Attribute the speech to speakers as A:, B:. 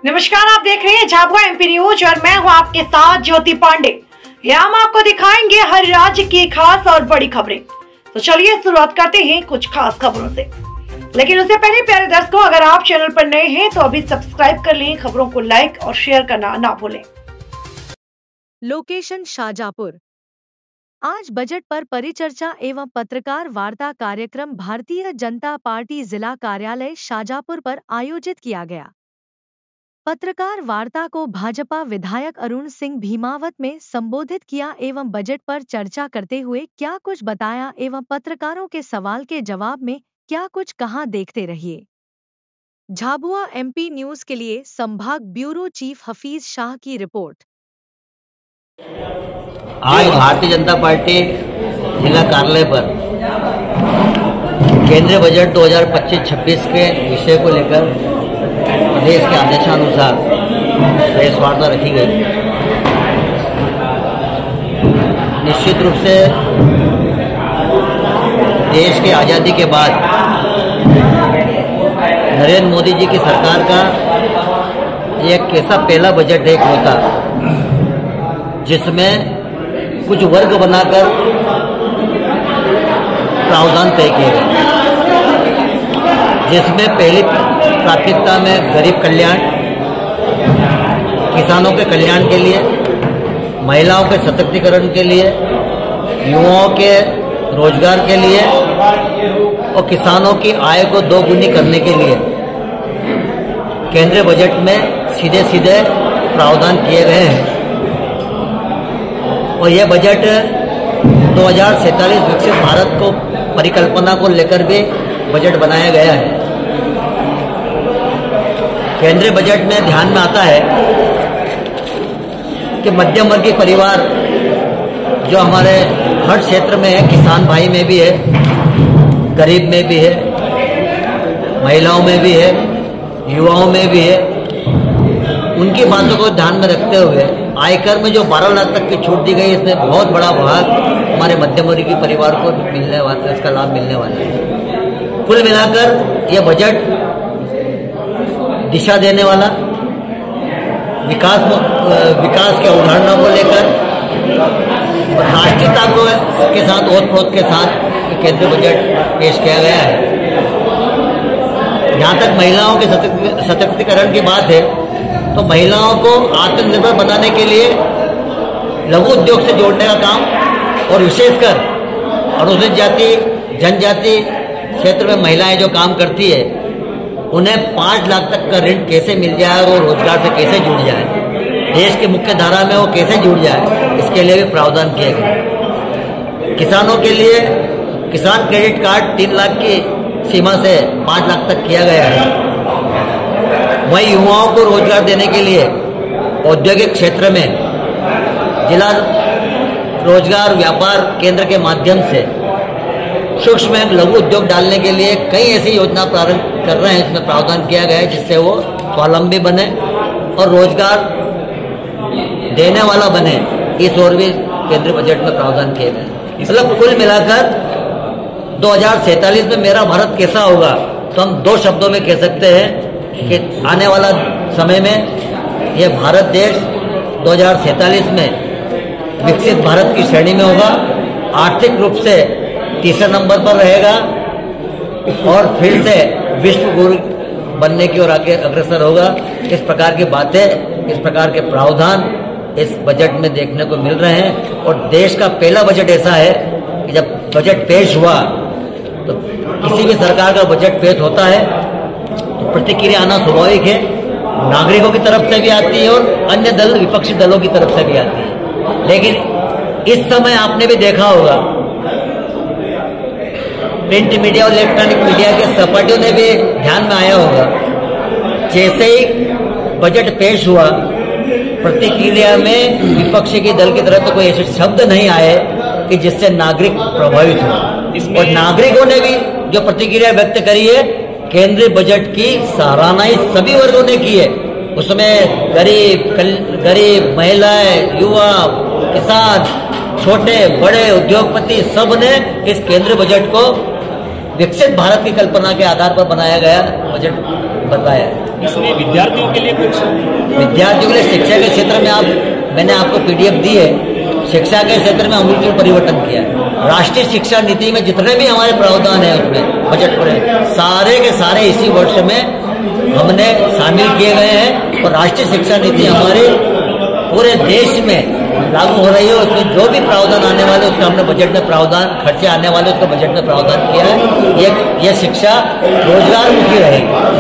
A: नमस्कार, आप देख रहे हैं झाबुआ एमपी न्यूज और मैं हूं आपके साथ ज्योति पांडे। यहाँ हम आपको दिखाएंगे हर राज्य की खास और बड़ी खबरें। तो चलिए शुरुआत करते हैं कुछ खास खबरों से। लेकिन उससे पहले प्यारे दर्शकों, अगर आप चैनल पर नए हैं तो अभी सब्सक्राइब कर लें, खबरों को लाइक और शेयर करना ना भूलें।
B: लोकेशन शाजापुर। आज बजट पर परिचर्चा एवं पत्रकार वार्ता कार्यक्रम भारतीय जनता पार्टी जिला कार्यालय शाजापुर पर आयोजित किया गया। पत्रकार वार्ता को भाजपा विधायक अरुण सिंह भीमावत में संबोधित किया एवं बजट पर चर्चा करते हुए क्या कुछ बताया एवं पत्रकारों के सवाल के जवाब में क्या कुछ कहा, देखते रहिए। झाबुआ एमपी न्यूज के लिए संभाग ब्यूरो चीफ हफीज शाह की रिपोर्ट।
C: आज भारतीय जनता पार्टी जिला कार्यालय पर केंद्रीय बजट 2025-26 के विषय को लेकर प्रदेश के आदेशानुसार प्रेस वार्ता रखी गई। निश्चित रूप से देश की आज़ादी के बाद नरेंद्र मोदी जी की सरकार का एक कैसा पहला बजट एक होता जिसमें कुछ वर्ग बनाकर प्रावधान तय किए गए, जिसमें पहली प्राथमिकता में गरीब कल्याण, किसानों के कल्याण के लिए, महिलाओं के सशक्तिकरण के लिए, युवाओं के रोजगार के लिए और किसानों की आय को दोगुनी करने के लिए केंद्रीय बजट में सीधे सीधे प्रावधान किए गए हैं। और यह बजट 2047 विकसित भारत को परिकल्पना को लेकर भी बजट बनाया गया है। केंद्रीय बजट में ध्यान में आता है कि मध्यम वर्गीय परिवार जो हमारे हर क्षेत्र में है, किसान भाई में भी है, गरीब में भी है, महिलाओं में भी है, युवाओं में भी है, उनकी बातों को ध्यान में रखते हुए आयकर में जो 12 लाख तक की छूट दी गई, इसमें बहुत बड़ा भाग हमारे मध्यम वर्गीय परिवार को मिलने वाला है, इसका लाभ मिलने वाला है। कुल मिलाकर यह बजट दिशा देने वाला, विकास के उदाहरणों को लेकर राष्ट्रीयता को के साथ ओत-प्रोत के साथ केंद्रीय बजट पेश किया गया है। जहाँ तक महिलाओं के सशक्तिकरण की बात है तो महिलाओं को आत्मनिर्भर बनाने के लिए लघु उद्योग से जोड़ने का काम और विशेषकर अनुसूचित जाति जनजाति क्षेत्र में महिलाएं जो काम करती है उन्हें 5 लाख तक का ऋण कैसे मिल जाए और वो रोजगार से कैसे जुड़ जाए, देश की मुख्य धारा में वो कैसे जुड़ जाए, इसके लिए भी प्रावधान किए गए। किसानों के लिए किसान क्रेडिट कार्ड 3 लाख की सीमा से 5 लाख तक किया गया है। वहीं युवाओं को रोजगार देने के लिए औद्योगिक क्षेत्र में जिला रोजगार व्यापार केंद्र के माध्यम से सूक्ष्म एवं लघु उद्योग डालने के लिए कई ऐसी योजना प्रारंभ कर रहे हैं। इसमें प्रावधान किया गया है जिससे वो स्वावलंबी बने और रोजगार देने वाला बने, इस ओर भी केंद्रीय बजट में प्रावधान किए गए। मतलब कुल मिलाकर 2047 में मेरा भारत कैसा होगा तो हम 2 शब्दों में कह सकते हैं कि आने वाला समय में यह भारत देश 2047 में विकसित भारत की श्रेणी में होगा, आर्थिक रूप से तीसरे नंबर पर रहेगा और फिर से विश्व गुरु बनने की ओर आगे अग्रसर होगा। इस प्रकार की बातें, इस प्रकार के प्रावधान इस बजट में देखने को मिल रहे हैं। और देश का पहला बजट ऐसा है कि जब बजट पेश हुआ तो किसी भी सरकार का बजट पेश होता है तो प्रतिक्रिया आना स्वाभाविक है, नागरिकों की तरफ से भी आती है और अन्य दल, विपक्षी दलों की तरफ से भी आती है। लेकिन इस समय आपने भी देखा होगा, प्रिंट मीडिया और इलेक्ट्रॉनिक मीडिया के सहपाठियों ने भी ध्यान में आया होगा, जैसे ही बजट पेश हुआ प्रतिक्रिया में विपक्षी की दल की तरफ तो कोई ऐसे शब्द नहीं आए कि जिससे नागरिक प्रभावित हो। और नागरिकों ने भी जो प्रतिक्रिया व्यक्त करी है, केंद्रीय बजट की सराहना सभी वर्गों ने की है। उसमें गरीब महिलाएं, युवा, किसान, छोटे बड़े उद्योगपति, सब ने इस केंद्रीय बजट को विकसित भारत की कल्पना के आधार पर बनाया गया बजट बताया है।
D: इसमें विद्यार्थियों के लिए कुछ
C: शिक्षा के क्षेत्र में मैंने आपको PDF दी है। शिक्षा के क्षेत्र में अमूलचूल परिवर्तन किया है। राष्ट्रीय शिक्षा नीति में जितने भी हमारे प्रावधान है उसमें बजट पर सारे के सारे इसी वर्ष में हमने शामिल किए गए हैं और राष्ट्रीय शिक्षा नीति हमारे पूरे देश में लागू हो रही है। उसमें जो भी प्रावधान आने वाले उसका हमने बजट में प्रावधान, खर्चे आने वाले उसका बजट में प्रावधान किया है। ये शिक्षा रोजगार मुखी रहेगी।